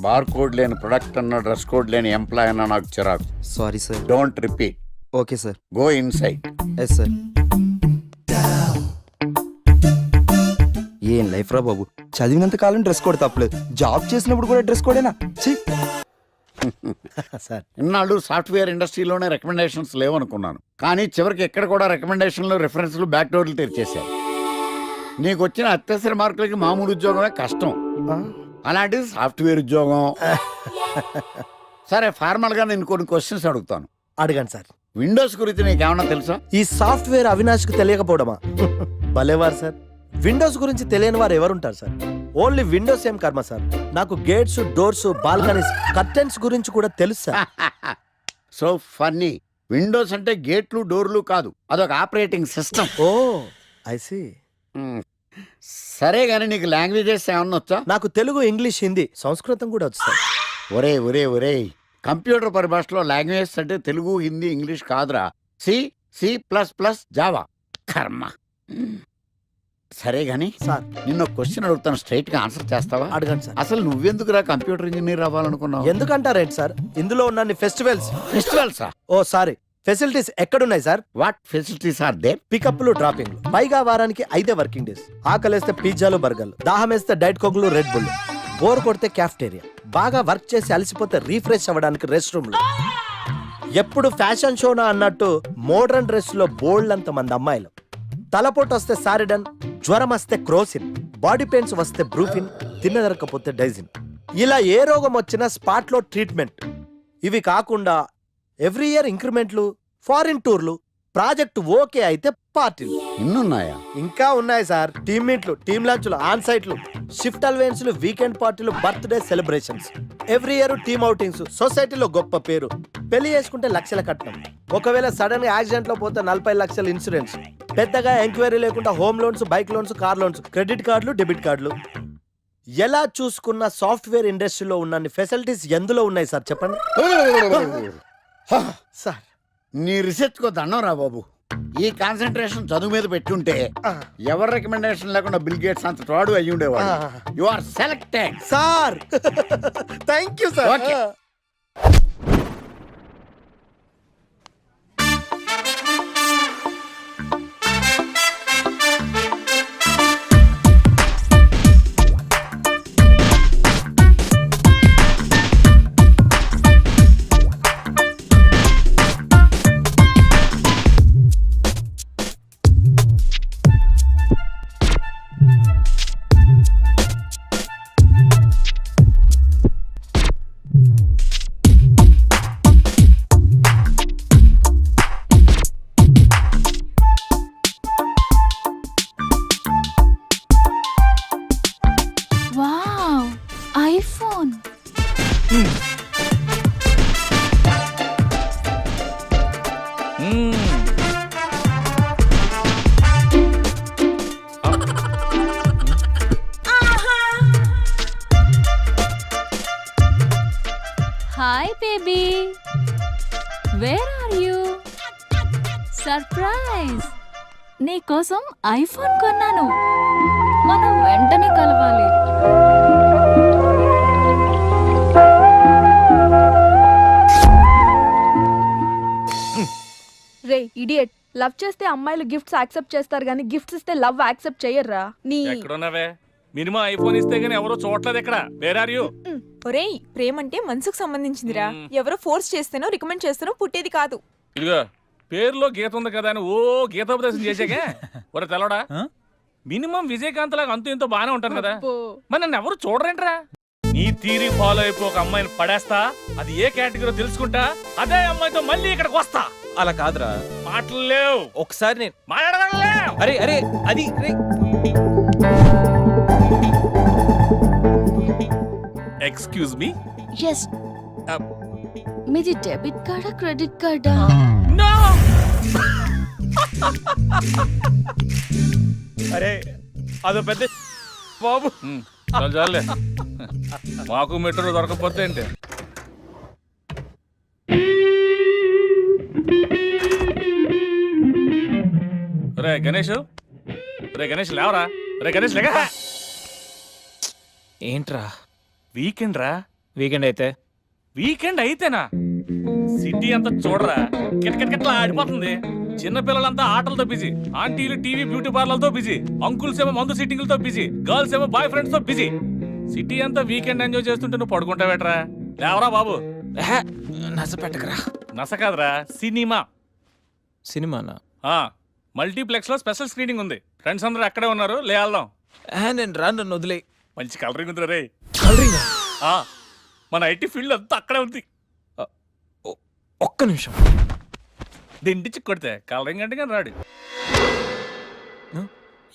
Bar code లేని product అన్న, dress code లేని ఎంప్లాయ్ అన్న నాకు చిరాకు. Sorry sir. Don't repeat. Okay sir. Go inside. Yes sir. ఏం లైఫ్ రా బాబు, చదివినంత కాలం డ్రెస్ కోడ్ తప్పలేదు, జాబ్ చేసినప్పుడు కూడా డ్రెస్ కోడేనా? సార్ ఇన్నాళ్ళు సాఫ్ట్వేర్ ఇండస్ట్రీలోనే రికమెండేషన్స్ లేవనుకున్నాను, కానీ చివరికి ఎక్కడ కూడా రికమెండేషన్లు, రిఫరెన్స్లు, బ్యాక్ డోర్లు తెరిచేశారు. నీకు వచ్చిన అత్యవసర మార్కులకి మామూలు ఉద్యోగమే కష్టం, అలాంటిది సాఫ్ట్వేర్ ఉద్యోగం. సరే, ఫార్మల్ గా నేను కొన్ని క్వశ్చన్స్ అడుగుతాను. అడగండి సార్. విండోస్ గురించి నీకేమన్నా తెలుసా? ఈ సాఫ్ట్వేర్ అవినాష్కి తెలియకపోవడమా? భలేవారు సార్. విండోస్ గురించి తెలియని వారు ఎవరుంటారు సార్? ఓన్లీ విండోస్ ఏం కర్మ సార్, నాకు గేట్స్, డోర్స్, బాల్కనీస్, కర్టెన్స్ గురించి కూడా తెలుసు సార్. So funny. విండోస్ అంటే గేట్లు, డోర్లు కాదు, అదొక operating system. Oh I see. సరే గానీ నీకు లాంగ్వేజెస్ ఏమన్నా వచ్చా? నాకు తెలుగు, ఇంగ్లీష్, హిందీ, సంస్కృతం కూడా వచ్చు సార్. ఒరే కంప్యూటర్ పరిభాషలో లాంగ్వేజెస్ అంటే తెలుగు, హిందీ, ఇంగ్లీష్ కాదురా. C, C++, Java. కర్మ. సరే గానీ సార్ నిన్న క్వశ్చన్ అడుగుతాను, స్ట్రైట్ గా ఆన్సర్ చేస్తావా? అడగండి సార్. అసలు నువ్వెందుకురా కంప్యూటర్ ఇంజనీర్ అవ్వాలనుకున్నావు? ఎందుకంటారేంటి సార్, ఇందులో ఉన్న ఫెస్టివల్సా? ఓ సారీ, ఫెసిలిటీస్ ఎక్కడున్నాయి sir? What facilities are they? పికప్లు, డ్రాపింగ్లు, పైగా వారానికి 5 వర్కింగ్ డేస్. ఆకలేస్తే పిజ్జాలు, బర్గర్లు, దాహం వేస్తే డైట్ కోక్లు, రెడ్ బుల్, బోర్ కొడితే క్యాఫ్టేరియా, బాగా వర్క్ చేసి అలసిపోతే రీఫ్రెష్ అవ్వడానికి రెస్ట్ రూమ్లు. ఎప్పుడు ఫ్యాషన్ షోనా అన్నట్టు మోడర్న్ డ్రెస్ లో బోల్డ్ అంత మంది అమ్మాయిలు. తలపోటు వస్తే సారిడన్, జ్వరం వస్తే క్రోసిన్, బాడీ పెయిన్స్ వస్తే బ్రూఫిన్, తిన్నదరకపోతే డైజిన్. ఇలా ఏ రోగం వచ్చినా స్పాట్ లో ట్రీట్మెంట్. ఇవి కాకుండా ఎవ్రీ ఇయర్ ఇంక్రిమెంట్లు, ఫారిన్ టూర్లు, ప్రాజెక్ట్ ఓకే అయితే పార్టీలు. ఇన్నున్నాయా? ఇంకా ఉన్నాయి సార్. టీమ్ మీట్లు, టీమ్ లంచ్లు, ఆన్ సైట్లు, షిఫ్ట్ అలవెన్స్లు, వీకెండ్ పార్టీలు, birthday celebrations, every year team outings, సొసైటీలో గొప్ప పేరు, పెళ్లి చేసుకుంటే లక్షల కట్నం, ఒకవేళ సడన్ గా యాక్సిడెంట్ లో పోతే 40 లక్షల ఇన్సూరెన్స్, పెద్దగా ఎంక్వైరీ లేకుండా home loans, bike loans, car loans, credit కార్డులు, డెబిట్ కార్డులు. ఎలా చూసుకున్న సాఫ్ట్వేర్ ఇండస్ట్రీలో ఉన్న ఫెసిలిటీస్ ఎందులో ఉన్నాయి సార్ చెప్పండి. సార్ నీ రీసెర్చ్ కో దండం రా బాబు. ఈ కాన్సన్ట్రేషన్ చదువు మీద పెట్టుంటే ఎవరి రికమెండేషన్ లేకుండా బిల్ గేట్స్ అంత వాడు అయ్యి ఉండేవాడు. You are selected sir. Thank you sir. Okay. Wow, iPhone. Hi baby, where are you? Surprise, నీకోసం ఐఫోన్ కొన్నాను, మనం వెంటనే కలవాలి. రే ఇడియట్, లవ్ చేస్తే అమ్మాయిలు గిఫ్ట్స్ యాక్సెప్ట్ చేస్తారు కానీ గిఫ్ట్స్ ఇస్తే లవ్ యాక్సెప్ట్ చెయ్యర్రా. నీ ఎక్కడున్నావే? మినిమం ఐఫోన్ ఇస్తే గానీ ఎవరో చూడలేదు ఇక్కడ. Where are you? ఒరేయ్, ప్రేమంటే మనసుకు సంబంధించిందిరా. ఎవరో ఫోర్స్ చేస్తేనో రికమెండ్ చేస్తేనో పుట్టేది కాదు. ఇదిగో పేరులో గీత ఉంది కదా అని ఓ గీతోపదేశం చేసాకే. ఒరే తెలవడా, మినిమం విజయకాంత్ లాగా అంతూ ఇంతో బానే ఉంటాను కదా, మరి నన్ను ఎవరు చూడరేంట్రా? నీ తీరి ఫాలో అయిపో ఒక అమ్మాయిని పడేస్తా, అది ఏ కేటగిరీ తెలుసుకుంటా, అదే అమ్మాయితో మళ్ళీ ఇక్కడికి వస్తా. అలా కాదురా, మాటలు లేవు. ఒకసారి నేను మాట్లాడలేవు. అరే అరే అది ఎక్స్క్యూజ్ మీ. ఎస్, మీది డెబిట్ కార్డా క్రెడిట్ కార్డా? నో. అరే అదో పెద్ద బాబు చాలే, మాకు మెట్రో దొరకపోతే ఏంటి? రే గణేష్, రే గణేష్ లేవరా, రే గణేష్ లేక. ఏంట్రా వీకెండ్ రా. వీకెండ్ అయితే వీకెండ్ అయితేనా సిటీ అంతా చూడరా కిటకిటకిట్లా ఆడిపోతుంది. చిన్న పిల్లలంతా ఆటలతో బిజీ, ఆంటీలు టీవీ బ్యూటీ పార్లర్తో బిజీ, అంకుల్స్ ఏమో మందు సిట్టింగ్లతో బిజీ, గర్ల్స్ ఏమో బాయ్ ఫ్రెండ్స్ తో బిజీ. సిటీ అంతా వీకెండ్ ఎంజాయ్ చేస్తుంటే నువ్వు పడుకుంటావేట్రా? లేవరా బాబు. నస పెట్టకరా. నస కాదురా, సినిమా. సినిమానా? మల్టీప్లెక్స్ లో స్పెషల్ స్క్రీనింగ్ ఉంది. ఫ్రెండ్స్ అందరూ అక్కడే ఉన్నారు, లే వెళ్దాం. నేను రాను, నన్ను వదిలే. మంచి కలరింగ్ ఉంది రే. కలరింగ్? మన ఐటీ ఫీల్డ్ అంతా అక్కడే ఉంది. ఒక్క నిమిషం. దిండిచి కొడితే కలరింగ్ అంటే కానీ రాడు.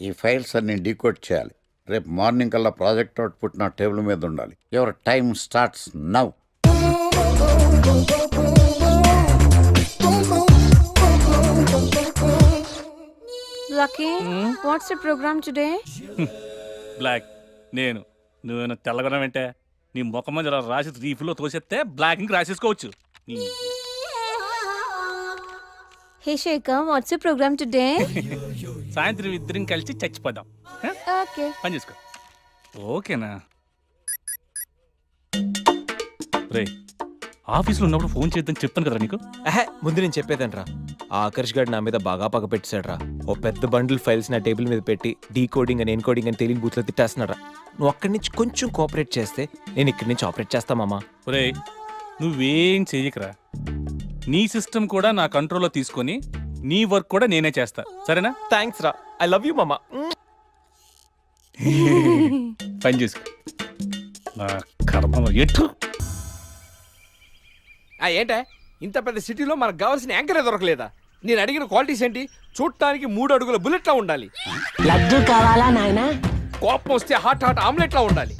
ఈ ఫైల్స్ అన్ని డీకోడ్ చేయాలి. రేపు మార్నింగ్ కల్లా ప్రాజెక్ట్ అవుట్పుట్ నా టేబుల్ మీద ఉండాలి. Your time starts now. Lucky, what's the program today? Black. నేను నువ్వేనా తెల్లగొన వెంటే నీ ముఖం మీద ఇలా రాసి రీఫ్లో తోసేస్తే బ్లాక్ ఇంక రాసేసుకోవచ్చు. Hey Shekhar, what's your program today? సాయంత్రం ఇద్దరం కలిసి చచ్చిపోదాం. Okay. పని చేసుకో. ఓకేనా? రే, ఆఫీస్లో ఉన్నప్పుడు ఫోన్ చేద్దాం చెప్పాను కదరా నీకు. ముందు నేను చెప్పేదనరా. ఆ ఆకర్ష్ గారు నా మీద బాగా పగ పెట్టాడురా. ఓ పెద్ద బండిల్ ఫైల్స్ నా టేబుల్ మీద పెట్టి డీకోడింగ్ అని ఎన్కోడింగ్ అని తెలియని బూత్లో తిట్టేస్తున్నారా. నువ్వు అక్కడి నుంచి కొంచెం కోఆపరేట్ చేస్తే నేను ఇక్కడి నుంచి ఆపరేట్ చేస్తా మామా. రే, నువ్వేం చెయ్యకరా. నీ సిస్టమ్ కూడా నా కంట్రోల్లో తీసుకొని నీ వర్క్ కూడా నేనే చేస్తా, సరేనా? థ్యాంక్స్ రా. ఐ లవ్ యూ మామా. పని చేసుకో. నా కర్మ ఎటు. ఏంటే ఇంత పెద్ద సిటీలో మనకు కావాల్సిన యాంకరే దొరకలేదా? నేను అడిగిన క్వాలిటీస్ ఏంటి? చూడటానికి 3 అడుగుల బుల్లెట్లా ఉండాలి, లడ్డు కావాలా నాయనా, కోపం వస్తే హాట్ హాట్ ఆమ్లెట్లా ఉండాలి,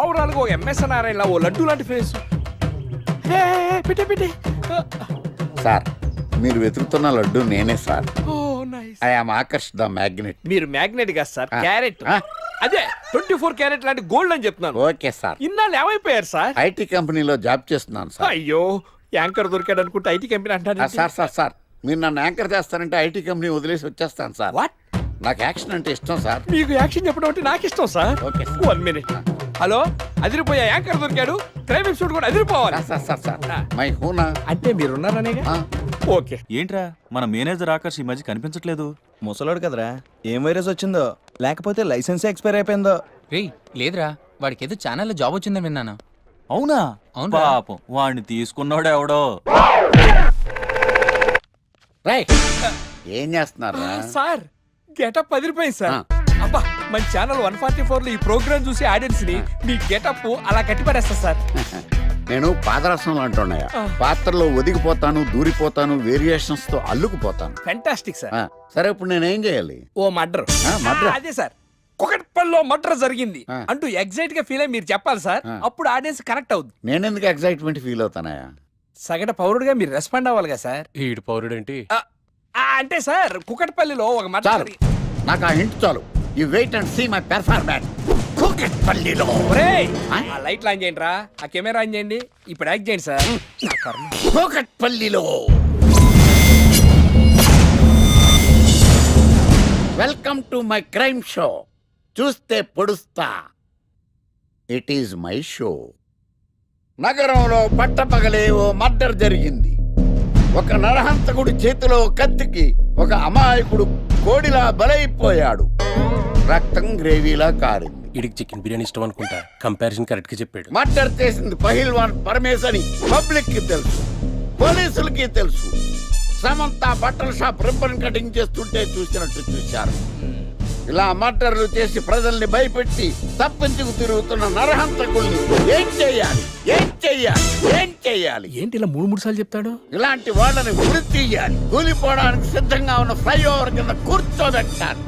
ఓవరాల్ గా ఒక ఎంఎస్ఎన్ నారాయణలా ఓ లడ్డు లాంటి ఫేస్. పెట్టే సార్, మీరు వెతుకుతున్న లడ్డు నేనే sir. Oh nice. I am Akarsh the magnet. మీరు మ్యాగ్నెట్ గా సార్, ఆ. క్యారెట్. ఆ. అదే 24 క్యారెట్ లాంటి గోల్డ్ అని చెప్తున్నాను. Okay sir. ఇన్నాళ్ళు ఏమైపోయారు సార్? ఐటీ కంపెనీలో జాబ్ చేస్తున్నాను సార్. అయ్యో, యాంకర్ దొరికాడు అనుకుంటే ఐటీ కంపెనీ అంటారు. సార్ సార్ సార్, మీరు నన్ను యాంకర్ చేస్తారంటే ఐటీ కంపెనీ వదిలేసి వచ్చేస్తాను సార్. వాట్? నాకు యాక్షన్ అంటే ఇష్టం సార్. మీకు యాక్షన్ చెప్పడం అంటే నాకు ఇష్టం sir. Okay sir. 1 minute. Hello, అదిరిపోయా యాంకర్ దొరికాడు, క్రైమ్ ఎపిసోడ్ కూడా అదిరిపోవాలి. సార్ సార్ సార్ మై హూనా. అంటే మీరున్నారనేగా. ఓకే. ఏంట్రా మన మేనేజర్ ఆకర్ష్ ఈ మధ్య కనిపించట్లేదు? ముసలాడు కదరా, ఏం వైరస్ వచ్చిందో, లేకపోతే లైసెన్స్ ఎక్స్పైర్ అయిపోయిందో. రేయ్ లేదురా, వాడికి ఏదో ఛానల్లో జాబ్ వచ్చిందని విన్నాను. అవునా? అవునురా. పాపం వాడిని తీసుకున్నాడు ఎవడో. రైట్, ఏం చేస్తున్నారు? సార్, గెటప్ అదిరిపోయింది సార్. అబ్బా, మన ఛానల్ 144 లో ఈ ప్రోగ్రామ్ చూసి ఆడియన్స్ ని మీ గెటప్ అలా కట్టిపడేస్తా సార్. నేను పాదరసం అంటున్నాయా, పాత్రలో ఒదిగిపోతాను, దూరిపోతాను, వేరియేషన్స్ తో అల్లుకుపోతాను. Fantastic sir. సరే, ఇప్పుడు నేనేం చేయాలి? ఓ మర్డర్. murder? అదే సార్, కుకట్పల్లిలో మర్డర్ జరిగింది ఆ. అంటూ ఎగ్జైట్ గా ఫీల్ అయ్యి మీరు చెప్పాలి సార్. ఆ. అప్పుడు ఆడియన్స్ కనెక్ట్ అవుద్ది. నేనెందుకు ఎగ్జైట్మెంట్ ఫీల్ అవుతానయా? సగటు పౌరుడుగా మీరు రెస్పాండ్ అవ్వాలి కదా సార్. ఈడు పౌరుడేంటి? అంటే సార్, కుకట్పల్లిలో ఒక మర్డర్ చాలు, నాకు ఆ హింట్ చాలు. You wait and see my performance. కూకట్పల్లిలో ఆ లైట్లు ఆన్ చేయండి రా, ఆ కెమెరా ఆన్ చేయండి, ఇప్పుడు యాక్ట్ చేయండి సార్. కూకట్పల్లిలో welcome to my crime show. చూస్తే పొడుస్తా, ఇట్ ఈజ్ మై షో. నగరంలో పట్టపగలే ఓ మర్డర్ జరిగింది. ఒక నరహంతకుడి చేతిలో కత్తికి ఒక అమాయకుడు కోడిలా బలైపోయాడు. రక్తం గ్రేవీలా కారింది. ఇడికి చికెన్ బిర్యానీ ఇష్టం అనుకుంటా, కంపారిజన్ కరెక్ట్ గా చెప్పాడు. మర్డర్ చేసింది పహిల్వాన్ పరమేశ్ అని పబ్లిక్ కి తెలుసు, పోలీసులకి తెలుసు. సమంత బట్టల షాప్ రిబ్బన్ కటింగ్ చేస్తుంటే చూసినట్టు చూశారు. ఇలా మర్డర్లు చేసి ప్రజల్ని భయపెట్టి తప్పించుకు తిరుగుతున్న నరహంతకుల్ని ఏం చెయ్యాలి, ఏం చెయ్యాలి, ఏం చెయ్యాలి? ఏంటి ఇలా 3 సార్లు చెప్తాడు? ఇలాంటి వాళ్ళని ఉరి తీయాలి. కూలిపోవడానికి సిద్ధంగా ఉన్న ఫ్లైఓవర్ కింద కూర్చోబెట్టాలి.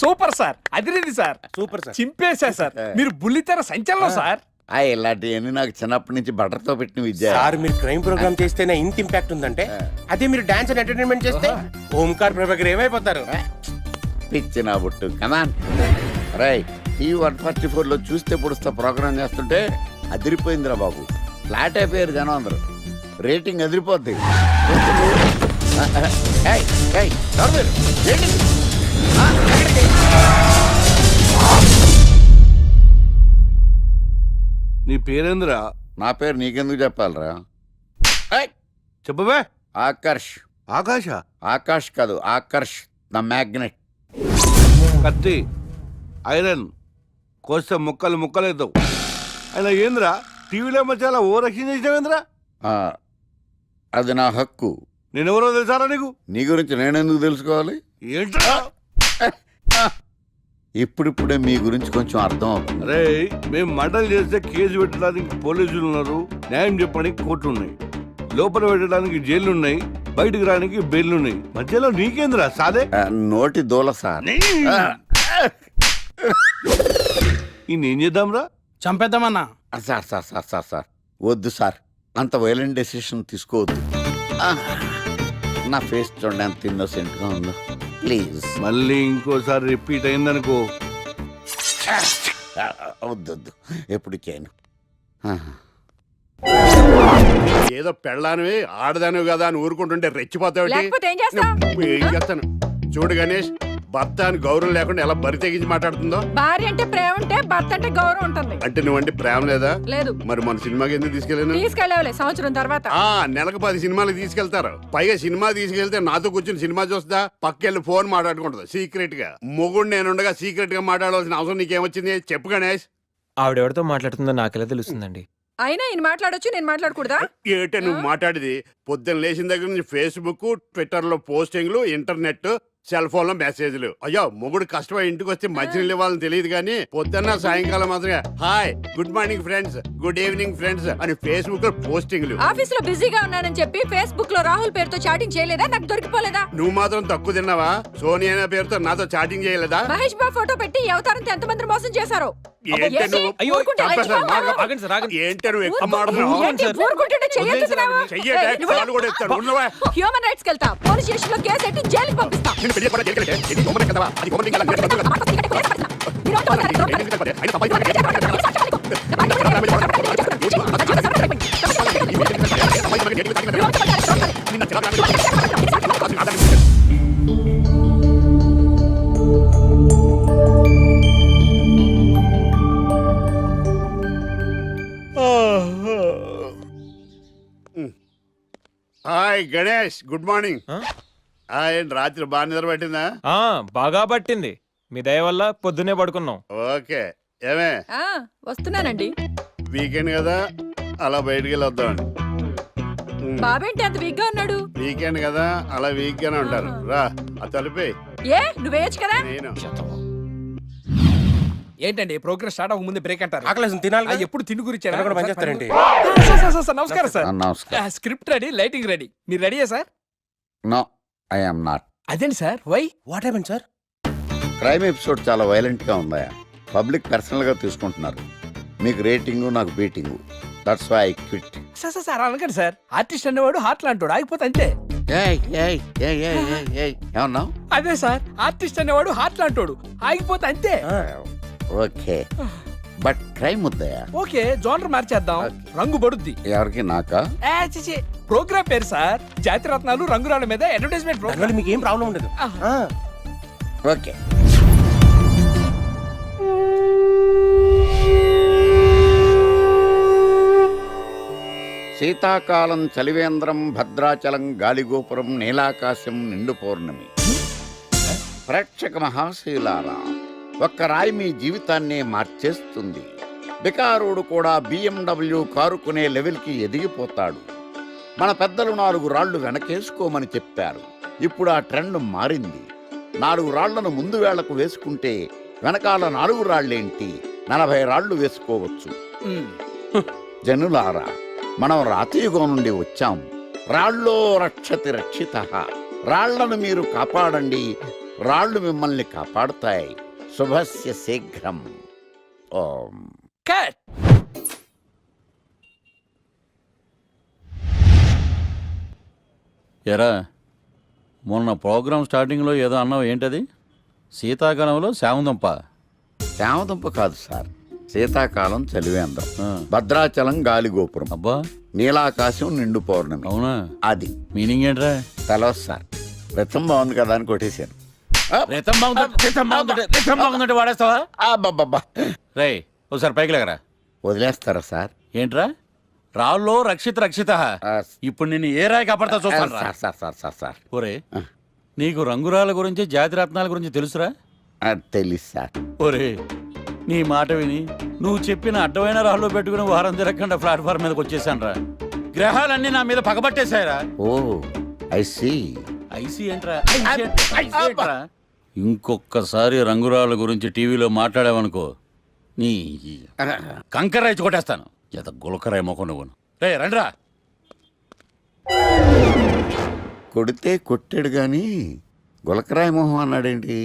సూపర్ సార్, అదిరింది సార్. సూపర్ సార్, చింపేశా సార్. మీరు బుల్లితెర సంచలనం సార్. ఇలాంటివన్నీ నాకు చిన్నప్పటి నుంచి బట్టర్తో పెట్టిన విద్య. సార్, మీరు క్రైమ్ ప్రోగ్రామ్ చేస్తేనే ఇంత ఇంపాక్ట్ ఉందంటే, అదే మీరు డాన్స్ అండ్ ఎంటర్టైన్మెంట్ చేస్తే ఓంకార్ ప్రభాకర్ ఏమైపోతారు? పిచ్చి నా బుట్టు. కమాన్ రై, ఈ 144లో చూస్తే పొడుస్తా ప్రోగ్రామ్ చేస్తుంటే అదిరిపోయిందిరా బాబు. ఫ్లాట్ అయిపోయారు జనం అందరూ. రేటింగ్ అదిరిపోద్ది. ఏంటి? నీ పేరేంద్రా? నా పేరు నీకెందుకు చెప్పాలరా? చెప్పవే. ఆకర్ష్. ఆకాశ? ఆకాష్ కాదు, ఆకర్ష్ ద మ్యాగ్నెట్. కత్తి, ఐరన్ కోస్తే ముక్కలు ముక్కలేద్దావు. అయినా ఏంద్రా టీవీలో మధ్య ఓ రక్షణ చేసినావేంద్రా? అది నా హక్కు. నేనెవరో తెలుసారా నీకు? నీ గురించి నేనెందుకు తెలుసుకోవాలి? ఏంట్రా? ఇప్పుడిప్పుడే మీ గురించి కొంచెం అర్థం అవుతుంది. అరే, మేము మర్డర్ చేస్తే కేసు పెట్టడానికి పోలీసులు ఉన్నారు, న్యాయం చెప్పడానికి కోర్టు ఉన్నాయి, లోపల పెట్టడానికి జైలు ఉన్నాయి, బయటకు రానికి బెయిల్ ఉన్నాయి. మధ్యలో నీకేంద్రా సాదే? నోటి దూల సార్. ఈయనేం చేద్దాంరా? చంపేద్దామన్నా. Sir sir sir sir sir వద్దు సార్, అంత వైలెంట్ డెసిషన్ తీసుకోవద్దు. నా ఫేస్ చూడండి ఎంత ఇన్నోసెంట్గా ఉందో. ప్లీజ్ మళ్ళీ ఇంకోసారి రిపీట్ అయిందనుకో. వద్దొద్దు, ఎప్పటికేను. ఏదో పెళ్ళానివి ఆడదానివి కదా అని ఊరుకుంటుంటే రెచ్చిపోతావు. లేకపోతే ఏం చేస్తావ్? ఏం చేస్తాను చూడు గణేష్, భర్త అని గౌరవం లేకుండా ఎలా బరి తెగించి మాట్లాడుతుందో. భార్య అంటే ప్రేమ ఉంటే భర్త అంటే గౌరవం ఉంటుంది. అంటే నువ్వంటే ప్రేమ లేదా? లేదు. మరి మన సినిమాకి ఎందుకు తీసుకెళ్ళాను? తీసుకెళ్ళవలే సంవత్సరం తర్వాత. నెలకు 10 సినిమాలకు తీసుకెళ్తారు. పైగా సినిమా తీసుకెళ్తే నాతో కూర్చుని సినిమా చూస్తా, పక్కెళ్ళి ఫోన్ మాట్లాడుకుంటుంది సీక్రెట్ గా. మొగుడు నేనుండగా సీక్రెట్ గా మాట్లాడాల్సిన అవసరం నీకేమొచ్చింది చెప్పు గణేష్. ఆవిడెవరితో మాట్లాడుతుందో నాకెలా తెలుస్తుందండి? అయినా ఈయన మాట్లాడొచ్చు, నేను మాట్లాడకూడదా? ఏటే నువ్వు మాట్లాడేది? పొద్దున్న లేచిన దగ్గర నుంచి ఫేస్బుక్, ట్విట్టర్ లో పోస్టింగ్లు, ఇంటర్నెట్, సెల్ ఫోన్ లో మెసేజ్లు. అయ్యో మొగుడు కష్టమై ఇంటికి వస్తే మంచినీళ్ళు ఇవ్వాలని తెలియదు కానీ పొద్దున్న సాయంకాలం మాత్రమే hi, good morning friends, good evening friends అని ఫేస్బుక్ లో పోస్టింగ్లు. ఆఫీస్ లో బిజీగా ఉన్నానని చెప్పి ఫేస్బుక్ లో రాహుల్ పేరుతో చాటింగ్ చేయలేదా? నాకు దొరికిపోలేదా? నువ్వు మాత్రం తక్కువ తిన్నావా? సోనియా అనే పేరుతో నాతో చాటింగ్ చేయలేదా? మహేష్ బాబు ఫోటో పెట్టి అవతారంతో ఎంతమంది మోసం చేశారో. ఏంటే నువ్వు? ఏంటే నువ్వు ఎక్కువ మాట్లాడుతున్నావు? హ్యూమన్ రైట్స్ వెళ్తా, పోలీస్ స్టేషన్ లో కేసు పెట్టి జైలుకి పంపిస్తా. Hi Ganesh, good morning. రాత్రి బాగా నిద్ర పట్టిందా? బాగా పట్టింది. మీ దయ వల్ల పొద్దునే పడుకున్నాం. ఓకే. ఏమే వస్తున్నానండి. వీకెండ్ కదా, అలా బయటికి వెళ్ళి వద్దామండి. బాబేంటి అంత వీక్ గా ఉన్నాడు? వీకెండ్ కదా, అలా వీక్ గానే ఉంటారు. రా ఆ తలిపే. నువ్వేయచ్చు కదా. నేను ఏంటండి ప్రోగ్రెస్ స్టార్ట్ అవ్వక ముందే బ్రేక్ అంటారు? ఆకలేసం తినాలి. ఎప్పుడు తిని గురించి పనిచేస్తారండి. నమస్కారం సార్. నమస్కారం. Script ready, lighting ready. మీరు రెడీయా sir? No, I am not. అదేంటి sir, why? What happened sir? Crime episode చాలా వైలెంట్ గా ఉందా? పబ్లిక్ పర్సనల్ గా తీసుకుంటున్నారు. మీకు రేటింగ్, నాకు beating. That's why I quit. Sir అనకండి సార్. ఆర్టిస్ట్ అనేవాడు హార్ట్ లాంటాడు, ఆగిపోతే అంతే. ఏమన్నావు? అదే సార్, ఆర్టిస్ట్ అనేవాడు హార్ట్ లాంటాడు, ఆగిపోతే అంతే. ఓకే, బట్ క్రైమ్ వద్దయా? ఓకే, జోనర్ మార్చేద్దాం. రంగు పడుద్ది. ఎవరికి? నాకా? ప్రోగ్రామ్ పేరు సార్ జాతి రత్నాలు రంగురాళ్ళ మీద అడ్వర్టైజ్మెంట్ ప్రోగ్రామ్. మీకు ఏం ప్రాబ్లం ఉండదు. ఓకే. శీతాకాలం చలివేంద్రం, భద్రాచలం గాలిగోపురం, నీలాకాశం, నిండు పౌర్ణమి. ప్రేక్షక మహాశీలారా, ఒక్క రాయి మీ జీవితాన్నే మార్చేస్తుంది. బికారోడు కూడా BMW కారు కొనే లెవెల్కి ఎదిగిపోతాడు. మన పెద్దలు 4 రాళ్లు వెనకేసుకోమని చెప్పారు. ఇప్పుడు ఆ ట్రెండ్ మారింది. 4 రాళ్లను ముందు వేళ్లకు వేసుకుంటే వెనకాల 4 రాళ్లేంటి 40 రాళ్లు వేసుకోవచ్చు. జనులారా, మనం రాతియుగం నుండి వచ్చాం. రాళ్ళో రక్షతి రక్షితః. రాళ్లను మీరు కాపాడండి, రాళ్లు మిమ్మల్ని కాపాడుతాయి. శుభస్య శీఘ్రం. ఓం. కట్. ఎరా, మొన్న ప్రోగ్రామ్ స్టార్టింగ్లో ఏదో అన్నావు, ఏంటది? శీతాకాలంలో శామదుంప. శామదుంప కాదు సార్, శీతాకాలం చలివేంద్రం, భద్రాచలం గాలిగోపురం, అబ్బా, నీలాకాశం, నిండు పౌర్ణమి. అవునా? అది మీనింగ్ ఏంట్రా? తెలవదు సార్, రతం బాగుంది కదా అని కొట్టేశాను. రితం బాగుందంటే వాడేస్తావా? అబ్బబ్బబ్బా. రేయ్, ఒకసారి పైకి లేకరా. వదిలేస్తారా సార్? ఏంట్రా రాళ్ళో రక్షిత రక్షిత ఇప్పుడు నిన్ను ఏ రాయి కాపాడతా చూస్తాను రా. Sir sir sir sir sir ఒరే నీకు రంగురాల గురించి జాతి రత్నాల గురించి తెలుసురా? తెలీదు సార్. ఒరే నీ మాట విని నువ్వు చెప్పిన అడ్డమైన రాళ్ళు పెట్టుకుని వారం తిరగకుండా ప్లాట్ఫామ్ మీదకి వచ్చేసాను రా. గ్రహాలన్నీ నా మీద పగబట్టేశాయరా. ఓ ఐ సీ. ఐసీ ఏంట్రా? ఇంకొకసారి రంగురాళ్ళ గురించి టీవీలో మాట్లాడావనుకో నీ కంకర్రాయి కొట్టేస్తాను. ఎంత గులకరాయి మొక్క నువ్వు. రే రండ్రా. కొడితే కొట్టాడు గాని గులకరాయి మొహం అన్నాడేంటి?